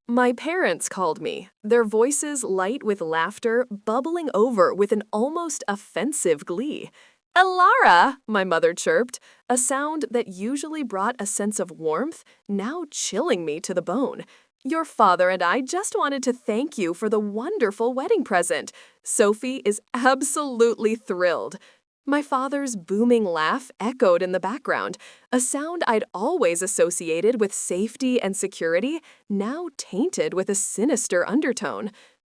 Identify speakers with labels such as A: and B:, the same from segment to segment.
A: My parents called me, their voices light with laughter, bubbling over with an almost offensive glee. Elara, my mother chirped, a sound that usually brought a sense of warmth, now chilling me to the bone. Your father and I just wanted to thank you for the wonderful wedding present. Sophie is absolutely thrilled. My father's booming laugh echoed in the background, a sound I'd always associated with safety and security, now tainted with a sinister undertone.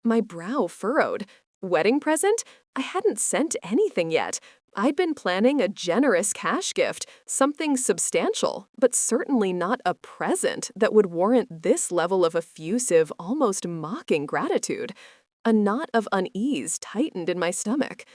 A: My brow furrowed. Wedding present? I hadn't sent anything yet. I'd been planning a generous cash gift, something substantial, but certainly not a present that would warrant this level of effusive, almost mocking gratitude. A knot of unease tightened in my stomach.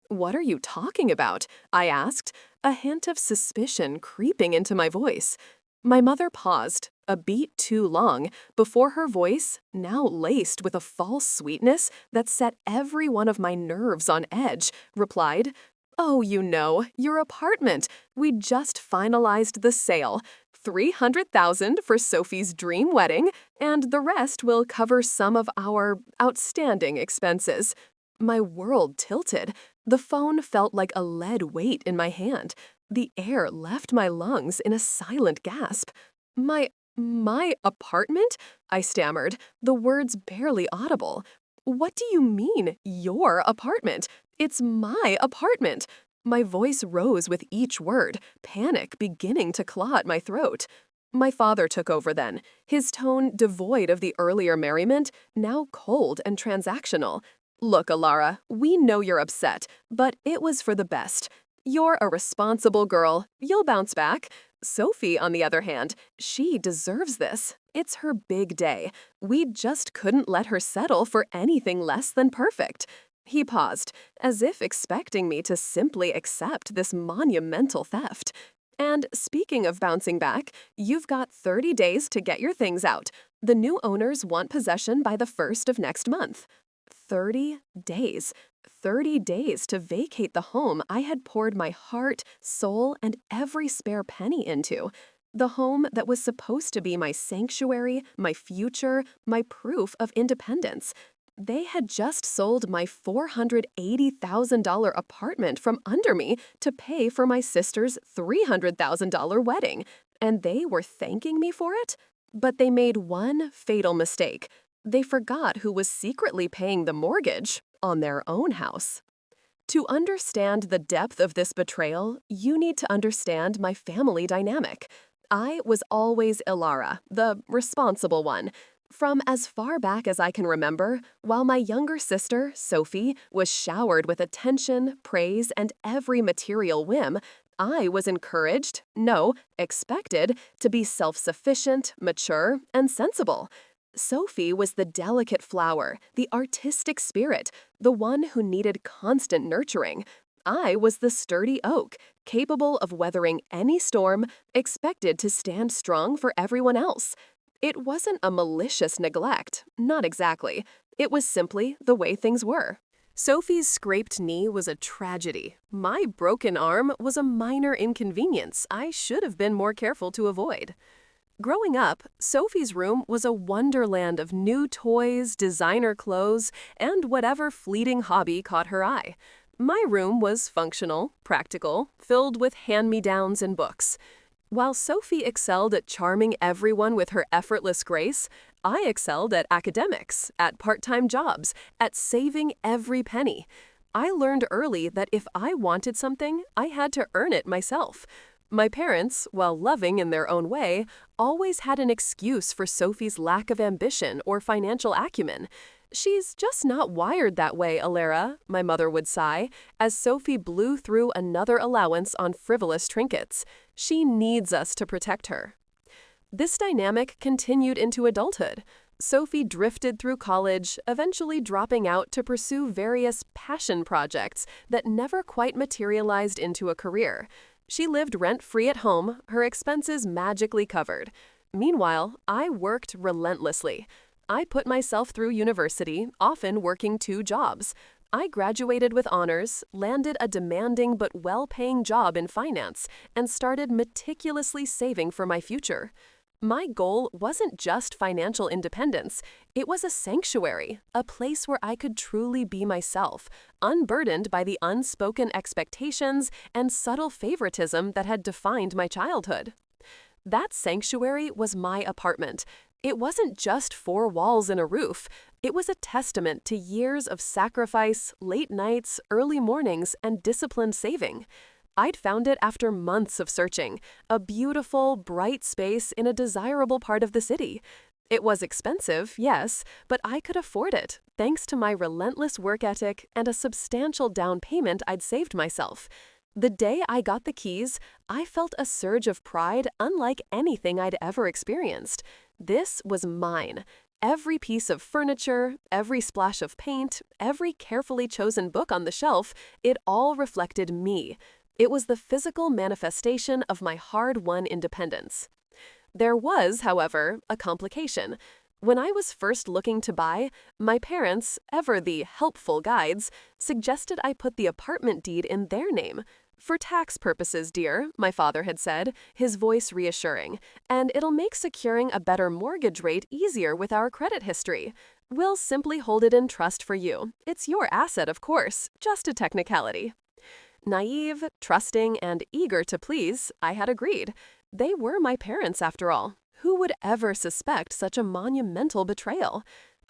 A: What are you talking about? I asked, a hint of suspicion creeping into my voice. My mother paused, a beat too long, before her voice, now laced with a false sweetness that set every one of my nerves on edge, replied, "Oh, your apartment. We just finalized the sale. 300,000 for Sophie's dream wedding, and the rest will cover some of our outstanding expenses." My world tilted. The phone felt like a lead weight in my hand. The air left my lungs in a silent gasp. My apartment? I stammered, the words barely audible. What do you mean, your apartment? It's my apartment. My voice rose with each word, panic beginning to claw at my throat. My father took over then, his tone devoid of the earlier merriment, now cold and transactional. Look, Alara, we know you're upset, but it was for the best. You're a responsible girl. You'll bounce back. Sophie, on the other hand, she deserves this. It's her big day. We just couldn't let her settle for anything less than perfect. He paused, as if expecting me to simply accept this monumental theft. And speaking of bouncing back, you've got 30 days to get your things out. The new owners want possession by the 1st of next month. 30 days. 30 days to vacate the home I had poured my heart, soul, and every spare penny into. The home that was supposed to be my sanctuary, my future, my proof of independence. They had just sold my $480,000 apartment from under me to pay for my sister's $300,000 wedding, and they were thanking me for it? But they made one fatal mistake. They forgot who was secretly paying the mortgage on their own house. To understand the depth of this betrayal, you need to understand my family dynamic. I was always Ilara, the responsible one. From as far back as I can remember, while my younger sister, Sophie, was showered with attention, praise, and every material whim, I was encouraged, no, expected, to be self-sufficient, mature, and sensible. Sophie was the delicate flower, the artistic spirit, the one who needed constant nurturing. I was the sturdy oak, capable of weathering any storm, expected to stand strong for everyone else. It wasn't a malicious neglect, not exactly. It was simply the way things were. Sophie's scraped knee was a tragedy. My broken arm was a minor inconvenience I should have been more careful to avoid. Growing up, Sophie's room was a wonderland of new toys, designer clothes, and whatever fleeting hobby caught her eye. My room was functional, practical, filled with hand-me-downs and books. While Sophie excelled at charming everyone with her effortless grace, I excelled at academics, at part-time jobs, at saving every penny. I learned early that if I wanted something, I had to earn it myself. My parents, while loving in their own way, always had an excuse for Sophie's lack of ambition or financial acumen. "She's just not wired that way, Alara," my mother would sigh, as Sophie blew through another allowance on frivolous trinkets. "She needs us to protect her." This dynamic continued into adulthood. Sophie drifted through college, eventually dropping out to pursue various passion projects that never quite materialized into a career. She lived rent-free at home, her expenses magically covered. Meanwhile, I worked relentlessly. I put myself through university, often working 2 jobs. I graduated with honors, landed a demanding but well-paying job in finance, and started meticulously saving for my future. My goal wasn't just financial independence, it was a sanctuary, a place where I could truly be myself, unburdened by the unspoken expectations and subtle favoritism that had defined my childhood. That sanctuary was my apartment. It wasn't just four walls and a roof. It was a testament to years of sacrifice, late nights, early mornings, and disciplined saving. I'd found it after months of searching, a beautiful, bright space in a desirable part of the city. It was expensive, yes, but I could afford it, thanks to my relentless work ethic and a substantial down payment I'd saved myself. The day I got the keys, I felt a surge of pride unlike anything I'd ever experienced. This was mine. Every piece of furniture, every splash of paint, every carefully chosen book on the shelf, it all reflected me. It was the physical manifestation of my hard-won independence. There was, however, a complication. When I was first looking to buy, my parents, ever the helpful guides, suggested I put the apartment deed in their name. "For tax purposes, dear," my father had said, his voice reassuring, "and it'll make securing a better mortgage rate easier with our credit history. We'll simply hold it in trust for you. It's your asset, of course, just a technicality." Naive, trusting, and eager to please, I had agreed. They were my parents, after all. Who would ever suspect such a monumental betrayal?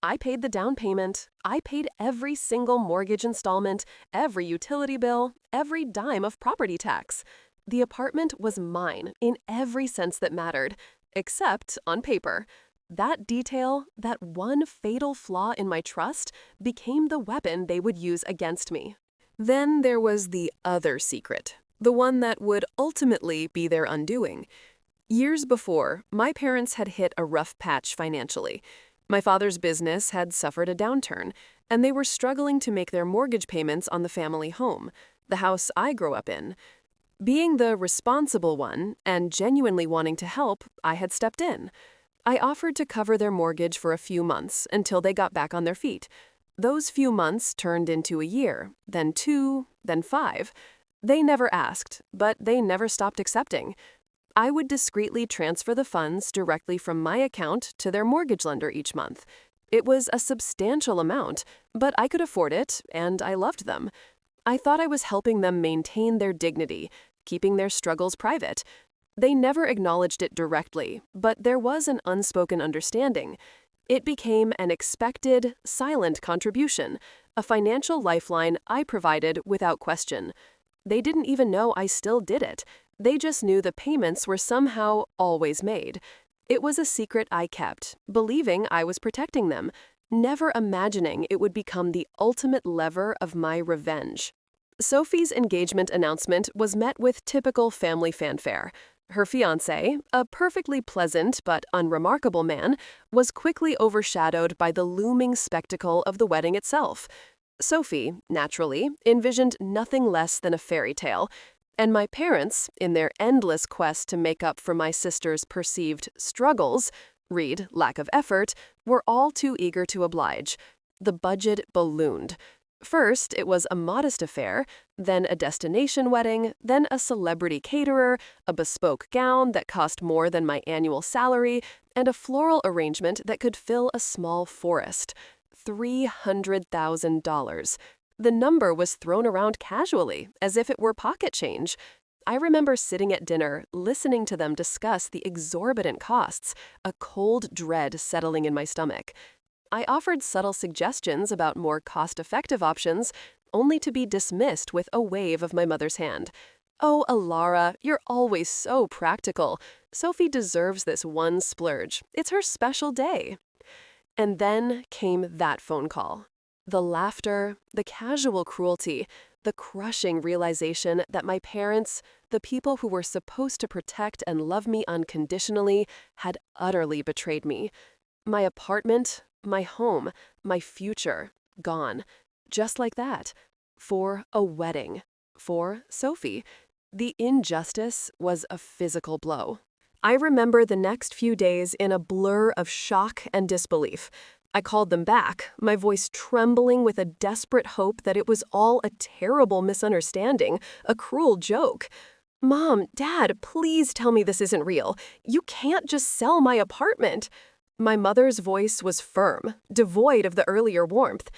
A: I paid the down payment. I paid every single mortgage installment, every utility bill, every dime of property tax. The apartment was mine in every sense that mattered, except on paper. That detail, that one fatal flaw in my trust, became the weapon they would use against me. Then there was the other secret, the one that would ultimately be their undoing. Years before, my parents had hit a rough patch financially. My father's business had suffered a downturn, and they were struggling to make their mortgage payments on the family home, the house I grew up in. Being the responsible one, and genuinely wanting to help, I had stepped in. I offered to cover their mortgage for a few months until they got back on their feet. Those few months turned into a year, then 2, then 5. They never asked, but they never stopped accepting. I would discreetly transfer the funds directly from my account to their mortgage lender each month. It was a substantial amount, but I could afford it, and I loved them. I thought I was helping them maintain their dignity, keeping their struggles private. They never acknowledged it directly, but there was an unspoken understanding. It became an expected, silent contribution, a financial lifeline I provided without question. They didn't even know I still did it. They just knew the payments were somehow always made. It was a secret I kept, believing I was protecting them, never imagining it would become the ultimate lever of my revenge. Sophie's engagement announcement was met with typical family fanfare. Her fiancé, a perfectly pleasant but unremarkable man, was quickly overshadowed by the looming spectacle of the wedding itself. Sophie, naturally, envisioned nothing less than a fairy tale, and my parents, in their endless quest to make up for my sister's perceived struggles, read lack of effort, were all too eager to oblige. The budget ballooned. First, it was a modest affair, then a destination wedding, then a celebrity caterer, a bespoke gown that cost more than my annual salary, and a floral arrangement that could fill a small forest. $300,000. The number was thrown around casually, as if it were pocket change. I remember sitting at dinner, listening to them discuss the exorbitant costs, a cold dread settling in my stomach. I offered subtle suggestions about more cost-effective options, only to be dismissed with a wave of my mother's hand. "Oh, Alara, you're always so practical. Sophie deserves this one splurge. It's her special day." And then came that phone call. The laughter, the casual cruelty, the crushing realization that my parents, the people who were supposed to protect and love me unconditionally, had utterly betrayed me. My apartment, my home, my future, gone. Just like that. For a wedding. For Sophie. The injustice was a physical blow. I remember the next few days in a blur of shock and disbelief. I called them back, my voice trembling with a desperate hope that it was all a terrible misunderstanding, a cruel joke. Mom, Dad, please tell me this isn't real. You can't just sell my apartment. My mother's voice was firm, devoid of the earlier warmth.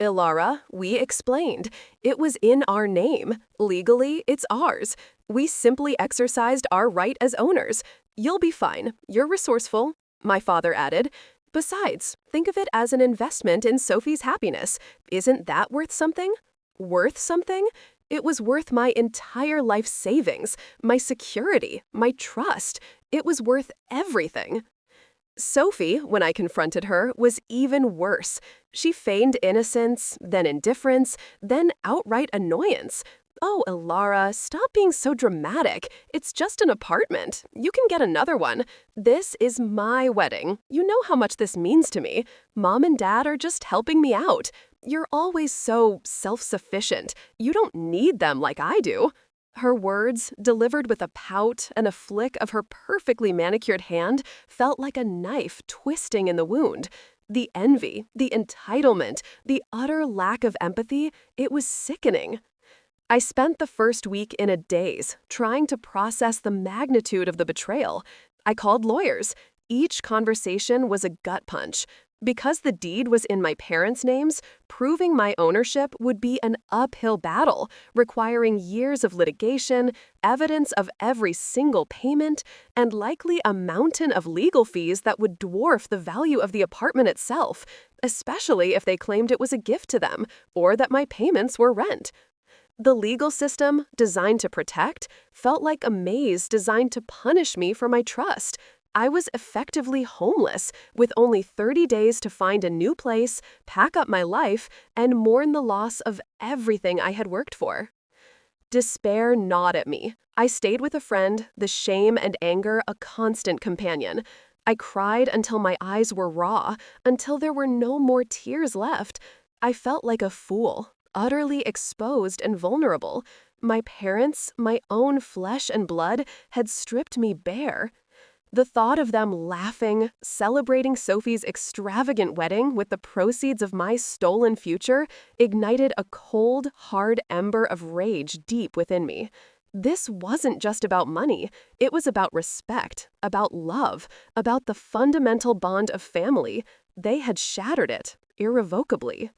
A: Ilara, we explained. It was in our name. Legally, it's ours. We simply exercised our right as owners. You'll be fine. You're resourceful, my father added. Besides, think of it as an investment in Sophie's happiness. Isn't that worth something? Worth something? It was worth my entire life savings, my security, my trust. It was worth everything. Sophie, when I confronted her, was even worse. She feigned innocence, then indifference, then outright annoyance. Oh, Ilara, stop being so dramatic. It's just an apartment. You can get another one. This is my wedding. You know how much this means to me. Mom and Dad are just helping me out. You're always so self-sufficient. You don't need them like I do. Her words, delivered with a pout and a flick of her perfectly manicured hand, felt like a knife twisting in the wound. The envy, the entitlement, the utter lack of empathy, it was sickening. I spent the first week in a daze, trying to process the magnitude of the betrayal. I called lawyers. Each conversation was a gut punch. Because the deed was in my parents' names, proving my ownership would be an uphill battle, requiring years of litigation, evidence of every single payment, and likely a mountain of legal fees that would dwarf the value of the apartment itself, especially if they claimed it was a gift to them, or that my payments were rent. The legal system, designed to protect, felt like a maze designed to punish me for my trust. I was effectively homeless, with only 30 days to find a new place, pack up my life, and mourn the loss of everything I had worked for. Despair gnawed at me. I stayed with a friend, the shame and anger a constant companion. I cried until my eyes were raw, until there were no more tears left. I felt like a fool, utterly exposed and vulnerable. My parents, my own flesh and blood, had stripped me bare. The thought of them laughing, celebrating Sophie's extravagant wedding with the proceeds of my stolen future ignited a cold, hard ember of rage deep within me. This wasn't just about money. It was about respect, about love, about the fundamental bond of family. They had shattered it, irrevocably.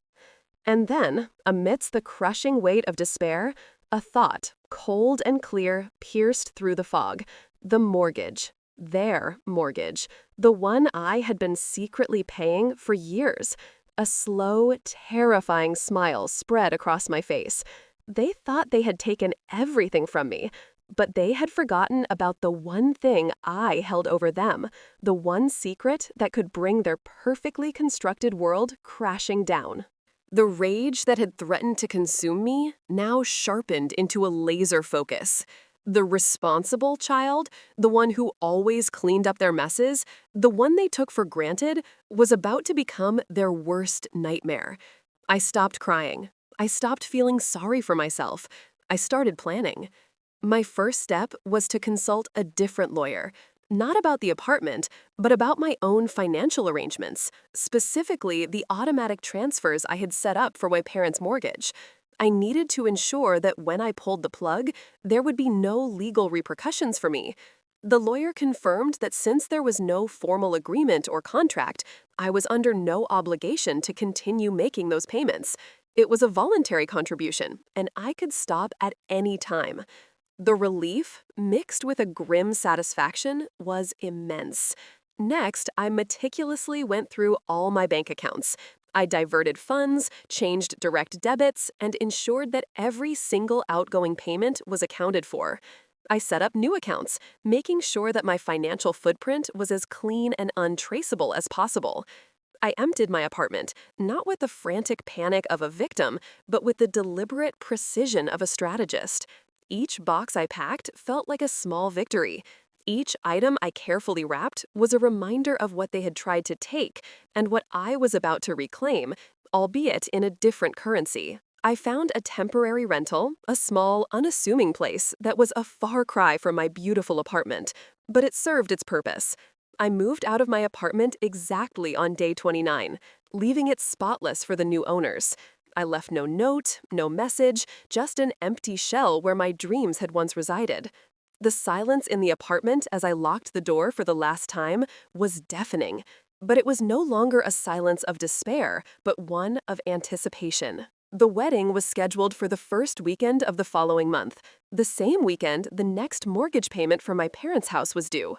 A: And then, amidst the crushing weight of despair, a thought, cold and clear, pierced through the fog. The mortgage. Their mortgage, the one I had been secretly paying for years. A slow, terrifying smile spread across my face. They thought they had taken everything from me, but they had forgotten about the one thing I held over them, the one secret that could bring their perfectly constructed world crashing down. The rage that had threatened to consume me now sharpened into a laser focus. The responsible child, the one who always cleaned up their messes, the one they took for granted, was about to become their worst nightmare. I stopped crying. I stopped feeling sorry for myself. I started planning. My first step was to consult a different lawyer, not about the apartment, but about my own financial arrangements, specifically the automatic transfers I had set up for my parents' mortgage. I needed to ensure that when I pulled the plug, there would be no legal repercussions for me. The lawyer confirmed that since there was no formal agreement or contract, I was under no obligation to continue making those payments. It was a voluntary contribution, and I could stop at any time. The relief, mixed with a grim satisfaction, was immense. Next, I meticulously went through all my bank accounts. I diverted funds, changed direct debits, and ensured that every single outgoing payment was accounted for. I set up new accounts, making sure that my financial footprint was as clean and untraceable as possible. I emptied my apartment, not with the frantic panic of a victim, but with the deliberate precision of a strategist. Each box I packed felt like a small victory. Each item I carefully wrapped was a reminder of what they had tried to take and what I was about to reclaim, albeit in a different currency. I found a temporary rental, a small, unassuming place that was a far cry from my beautiful apartment, but it served its purpose. I moved out of my apartment exactly on day 29, leaving it spotless for the new owners. I left no note, no message, just an empty shell where my dreams had once resided. The silence in the apartment as I locked the door for the last time was deafening. But it was no longer a silence of despair, but one of anticipation. The wedding was scheduled for the first weekend of the following month, the same weekend the next mortgage payment for my parents' house was due.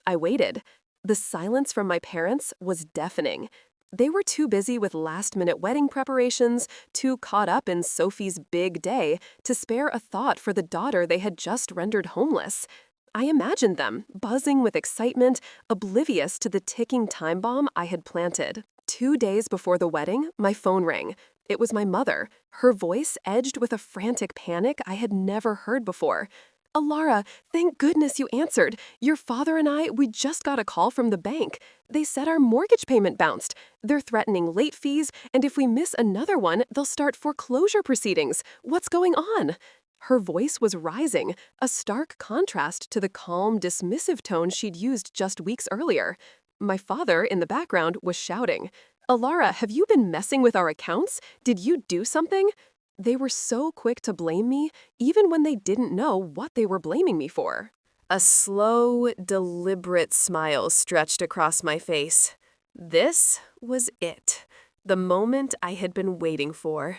A: I waited. The silence from my parents was deafening. They were too busy with last-minute wedding preparations, too caught up in Sophie's big day, to spare a thought for the daughter they had just rendered homeless. I imagined them, buzzing with excitement, oblivious to the ticking time bomb I had planted. 2 days before the wedding, my phone rang. It was my mother, her voice edged with a frantic panic I had never heard before. "Alara, thank goodness you answered. Your father and we just got a call from the bank. They said our mortgage payment bounced. They're threatening late fees, and if we miss another one, they'll start foreclosure proceedings. What's going on?" Her voice was rising, a stark contrast to the calm, dismissive tone she'd used just weeks earlier. My father, in the background, was shouting, "Alara, have you been messing with our accounts? Did you do something?" They were so quick to blame me, even when they didn't know what they were blaming me for. A slow, deliberate smile stretched across my face. This was it, the moment I had been waiting for.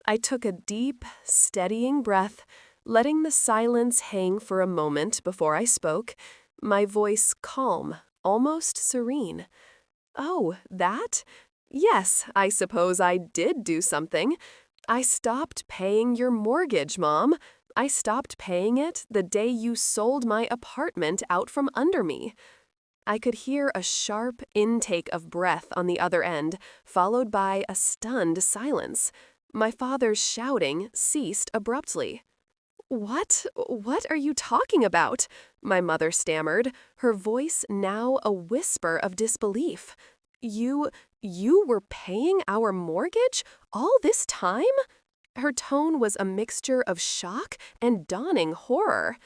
A: I took a deep, steadying breath, letting the silence hang for a moment before I spoke, my voice calm, almost serene. "Oh, that? Yes, I suppose I did do something. I stopped paying your mortgage, Mom. I stopped paying it the day you sold my apartment out from under me." I could hear a sharp intake of breath on the other end, followed by a stunned silence. My father's shouting ceased abruptly. What are you talking about?" my mother stammered, her voice now a whisper of disbelief. You were paying our mortgage all this time?" Her tone was a mixture of shock and dawning horror.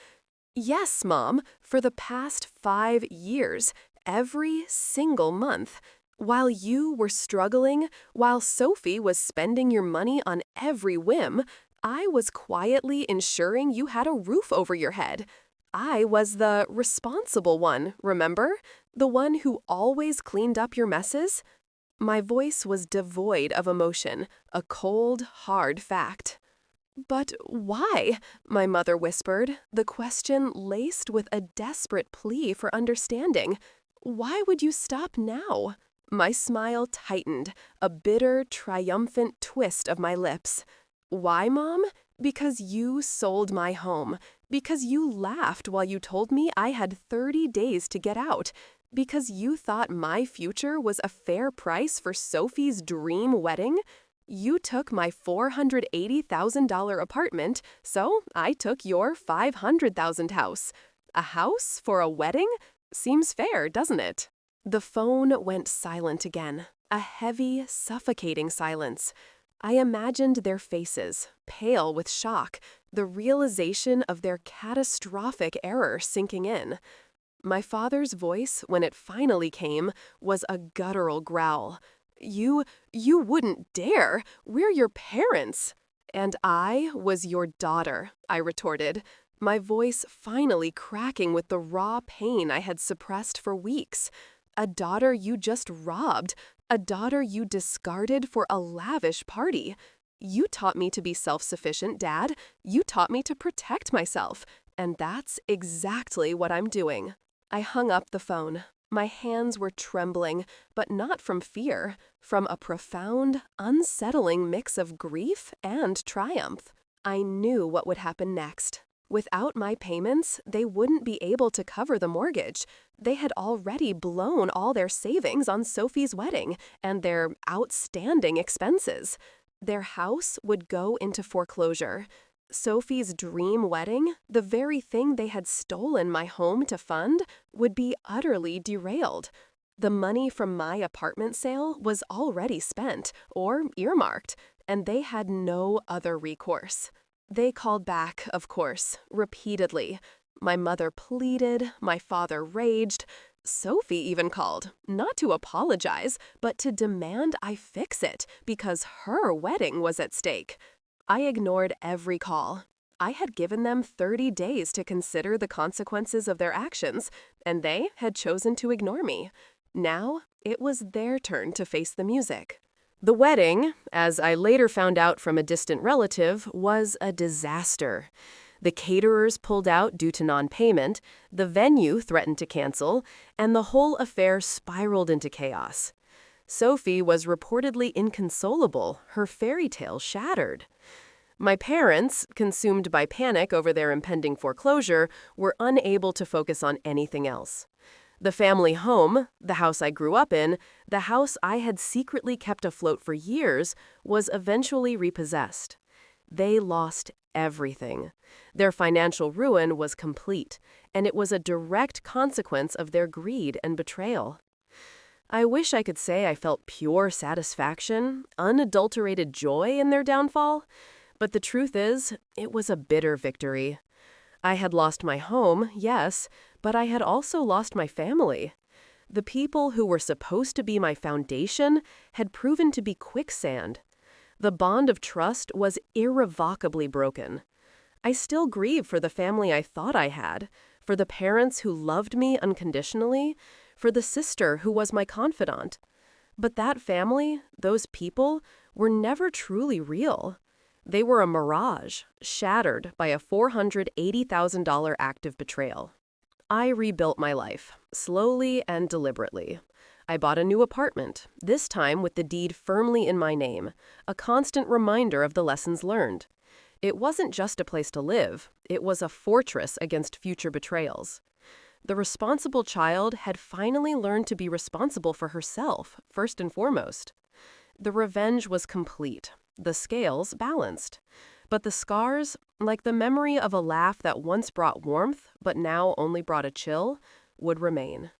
A: "Yes, Mom, for the past 5 years, every single month. While you were struggling, while Sophie was spending your money on every whim, I was quietly ensuring you had a roof over your head. I was the responsible one, remember? The one who always cleaned up your messes?" My voice was devoid of emotion, a cold, hard fact. "But why?" my mother whispered, the question laced with a desperate plea for understanding. "Why would you stop now?" My smile tightened, a bitter, triumphant twist of my lips. "Why, Mom? Because you sold my home. Because you laughed while you told me I had 30 days to get out. Because you thought my future was a fair price for Sophie's dream wedding? You took my $480,000 apartment, so I took your $500,000 house. A house for a wedding? Seems fair, doesn't it?" The phone went silent again, a heavy, suffocating silence. I imagined their faces, pale with shock, the realization of their catastrophic error sinking in. My father's voice, when it finally came, was a guttural growl. You wouldn't dare. We're your parents." "And I was your daughter," I retorted, my voice finally cracking with the raw pain I had suppressed for weeks. "A daughter you just robbed, a daughter you discarded for a lavish party. You taught me to be self-sufficient, Dad. You taught me to protect myself, and that's exactly what I'm doing." I hung up the phone. My hands were trembling, but not from fear, from a profound, unsettling mix of grief and triumph. I knew what would happen next. Without my payments, they wouldn't be able to cover the mortgage. They had already blown all their savings on Sophie's wedding and their outstanding expenses. Their house would go into foreclosure. Sophie's dream wedding, the very thing they had stolen my home to fund, would be utterly derailed. The money from my apartment sale was already spent, or earmarked, and they had no other recourse. They called back, of course, repeatedly. My mother pleaded, my father raged. Sophie even called, not to apologize, but to demand I fix it, because her wedding was at stake. I ignored every call. I had given them 30 days to consider the consequences of their actions, and they had chosen to ignore me. Now, it was their turn to face the music. The wedding, as I later found out from a distant relative, was a disaster. The caterers pulled out due to non-payment, the venue threatened to cancel, and the whole affair spiraled into chaos. Sophie was reportedly inconsolable, her fairy tale shattered. My parents, consumed by panic over their impending foreclosure, were unable to focus on anything else. The family home, the house I grew up in, the house I had secretly kept afloat for years, was eventually repossessed. They lost everything. Their financial ruin was complete, and it was a direct consequence of their greed and betrayal. I wish I could say I felt pure satisfaction, unadulterated joy in their downfall, but the truth is, it was a bitter victory. I had lost my home, yes, but I had also lost my family. The people who were supposed to be my foundation had proven to be quicksand. The bond of trust was irrevocably broken. I still grieve for the family I thought I had, for the parents who loved me unconditionally, for the sister who was my confidant. But that family, those people, were never truly real. They were a mirage, shattered by a $480,000 act of betrayal. I rebuilt my life, slowly and deliberately. I bought a new apartment, this time with the deed firmly in my name, a constant reminder of the lessons learned. It wasn't just a place to live, it was a fortress against future betrayals. The responsible child had finally learned to be responsible for herself, first and foremost. The revenge was complete, the scales balanced. But the scars, like the memory of a laugh that once brought warmth, but now only brought a chill, would remain.